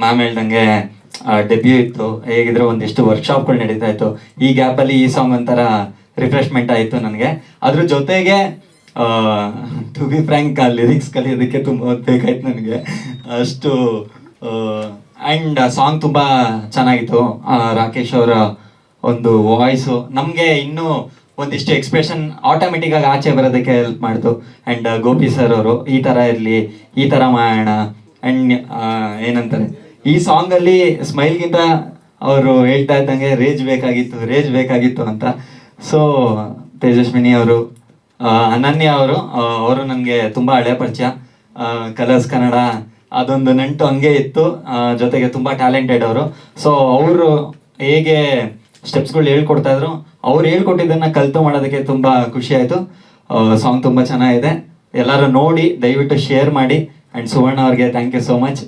Ma'am ಹೇಳ್ದಂಗೆ debut ಇತ್ತು, ಹೇಗಿದ್ರೆ ಒಂದಿಷ್ಟು ವರ್ಕ್ಶಾಪ್ಗಳು ನಡೀತಾ ಇತ್ತು. ಈ ಗ್ಯಾಪಲ್ಲಿ ಈ ಸಾಂಗ್ ಒಂಥರ ರಿಫ್ರೆಶ್ಮೆಂಟ್ ಆಯಿತು ನನಗೆ. ಅದ್ರ ಜೊತೆಗೆ ಟು ಬಿ ಫ್ರ್ಯಾಂಕ್ ಲಿರಿಕ್ಸ್ ಕಲಿಯೋದಕ್ಕೆ ತುಂಬ ಬೇಕಾಯ್ತು ನನಗೆ ಅಷ್ಟು. ಆ್ಯಂಡ್ ಸಾಂಗ್ ತುಂಬ ಚೆನ್ನಾಗಿತ್ತು. ರಾಕೇಶ್ ಅವರ ಒಂದು ವಾಯ್ಸು ನಮಗೆ ಇನ್ನೂ ಒಂದಿಷ್ಟು ಎಕ್ಸ್ಪ್ರೆಷನ್ ಆಟೋಮೆಟಿಕ್ಕಾಗಿ ಆಚೆ ಬರೋದಕ್ಕೆ ಹೆಲ್ಪ್ ಮಾಡ್ತು. ಆ್ಯಂಡ್ ಗೋಪಿ ಸರ್ ಅವರು ಈ ಥರ ಇರಲಿ, ಈ ಥರ ಮಾಡೋಣ. ಆ್ಯಂಡ್ ಏನಂತಾರೆ, ಈ ಸಾಂಗಲ್ಲಿ ಸ್ಮೈಲ್ಗಿಂತ ಅವರು ಹೇಳ್ತಾ ಇದ್ದಂಗೆ ರೇಜ್ ಬೇಕಾಗಿತ್ತು ಅಂತ. ಸೊ ತೇಜಸ್ವಿನಿ ಅವರು, ಅನನ್ಯ ಅವರು ನನಗೆ ತುಂಬ ಹಳೆ ಪರಿಚಯ. ಕಲರ್ಸ್ ಕನ್ನಡ ಅದೊಂದು ನಂಟು ಹಂಗೆ ಇತ್ತು. ಜೊತೆಗೆ ತುಂಬ ಟ್ಯಾಲೆಂಟೆಡ್ ಅವರು. ಸೊ ಅವರು ಹೇಗೆ ಸ್ಟೆಪ್ಸ್ಗಳು ಹೇಳ್ಕೊಡ್ತಾ ಇದ್ರು, ಅವ್ರು ಹೇಳ್ಕೊಟ್ಟಿದ್ದನ್ನು ಕಲಿತು ಮಾಡೋದಕ್ಕೆ ತುಂಬ ಖುಷಿ ಆಯಿತು. ಸಾಂಗ್ ತುಂಬ ಚೆನ್ನಾಗಿದೆ. ಎಲ್ಲರೂ ನೋಡಿ ದಯವಿಟ್ಟು ಶೇರ್ ಮಾಡಿ. ಆ್ಯಂಡ್ ಸುವರ್ಣ ಅವ್ರಿಗೆ ಥ್ಯಾಂಕ್ ಯು ಸೋ ಮಚ್.